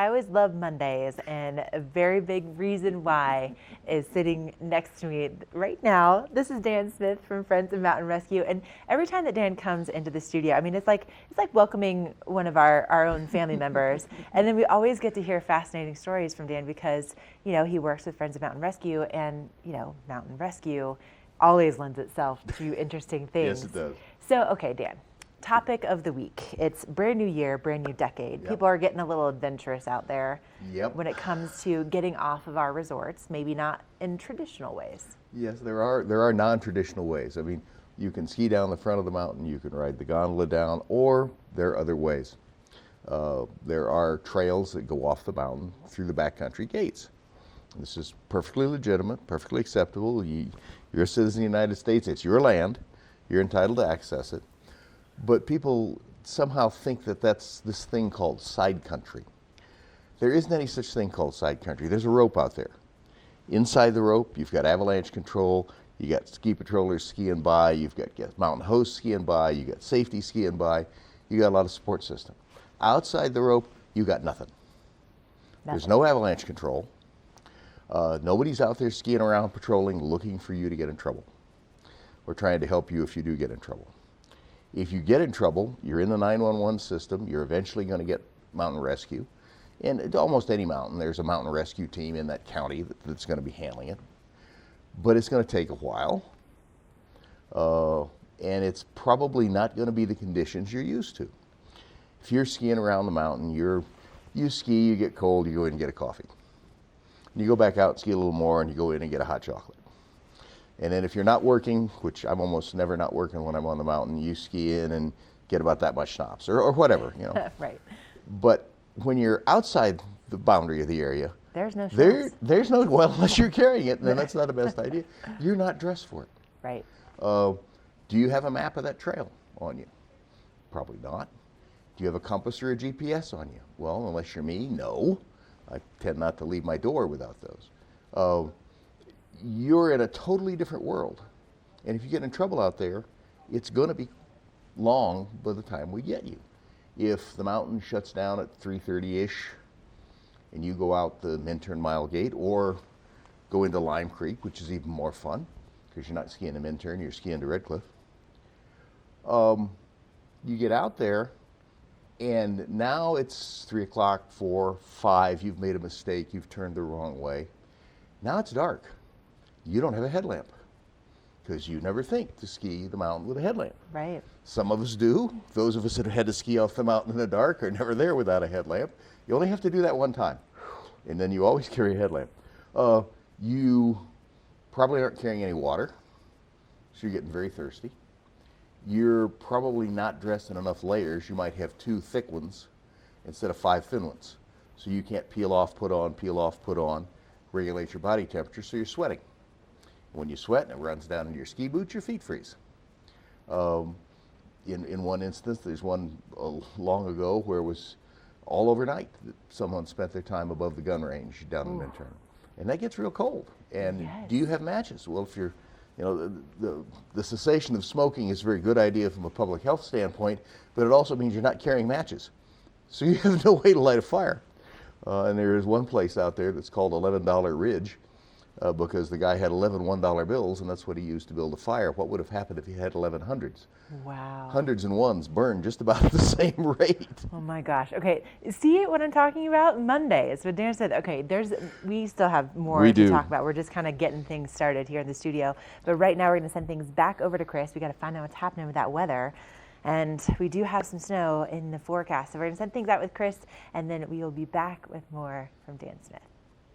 I always love Mondays, and a very big reason why is sitting next to me right now. This is Dan Smith from Friends of Mountain Rescue, and every time that Dan comes into the studio, I mean, it's like welcoming one of our own family members, and then we always get to hear fascinating stories from Dan because, you know, he works with Friends of Mountain Rescue, and, you know, mountain rescue always lends itself to interesting things. Yes, it does. So, okay, Dan. Topic of the week. It's brand new year, brand new decade. Yep. People are getting a little adventurous out there Yep. when it comes to getting off of our resorts, maybe not in traditional ways. Yes, there are non-traditional ways. I mean, you can ski down the front of the mountain, you can ride the gondola down, or there are other ways. There are trails that go off the mountain through the backcountry gates. This is perfectly legitimate, perfectly acceptable. You're a citizen of the United States, it's your land, you're entitled to access it. But people somehow think that that's this thing called side country. There isn't any such thing called side country. There's a rope out there. Inside the rope, you've got avalanche control, you got ski patrollers skiing by, you've got mountain hosts skiing by, you got safety skiing by, you got a lot of support system. Outside the rope, you got nothing. There's no avalanche control. Nobody's out there skiing around patrolling looking for you to get in trouble. We're trying to help you if you do get in trouble. If you get in trouble, you're in the 911 system, you're eventually going to get mountain rescue. And at almost any mountain, there's a mountain rescue team in that county that's going to be handling it. But it's going to take a while. And it's probably not going to be the conditions you're used to. If you're skiing around the mountain, you ski, you get cold, you go in and get a coffee. And you go back out, ski a little more, and you go in and get a hot chocolate. And then if you're not working, which I'm almost never not working when I'm on the mountain, you ski in and get about that much schnapps or whatever, you know. Right. But when you're outside the boundary of the area, there's no schnapps. There's no, well, unless you're carrying it, then that's not the best idea. You're not dressed for it. Right. Do you have a map of that trail on you? Probably not. Do you have a compass or a GPS on you? Well, unless you're me, no. I tend not to leave my door without those. You're in a totally different world. And if you get in trouble out there, it's going to be long by the time we get you. If the mountain shuts down at 3:30-ish and you go out the Minturn Mile Gate or go into Lime Creek, which is even more fun because you're not skiing to Minturn, you're skiing to Red Cliff. You get out there and now it's 3 o'clock, 4, 5, you've made a mistake, you've turned the wrong way. Now it's dark. You don't have a headlamp because you never think to ski the mountain with a headlamp. Right. Some of us do. Those of us that have had to ski off the mountain in the dark are never there without a headlamp. You only have to do that one time, and then you always carry a headlamp. You probably aren't carrying any water, so you're getting very thirsty. You're probably not dressed in enough layers. You might have 2 thick ones instead of 5 thin ones. So you can't peel off, put on, regulate your body temperature, so you're sweating. When you sweat and it runs down into your ski boots, your feet freeze. In one instance, there's one long ago where it was all overnight that someone spent their time above the gun range down in Minturn. And that gets real cold. And Yes. do you have matches? Well, if you're, you know, the cessation of smoking is a very good idea from a public health standpoint, but it also means you're not carrying matches. So you have no way to light a fire. And there is one place out there that's called $11 Ridge because the guy had 11 $1 bills, and that's what he used to build a fire. What would have happened if he had 11 hundreds? Wow. Hundreds and ones burn just about at the same rate. Oh my gosh. Okay. See what I'm talking about? Mondays. But Dan said, okay, we still have more to talk about. We're just kind of getting things started here in the studio. But right now we're going to send things back over to Chris. We got to find out what's happening with that weather. And we do have some snow in the forecast. So we're going to send things out with Chris, and then we will be back with more from Dan Smith.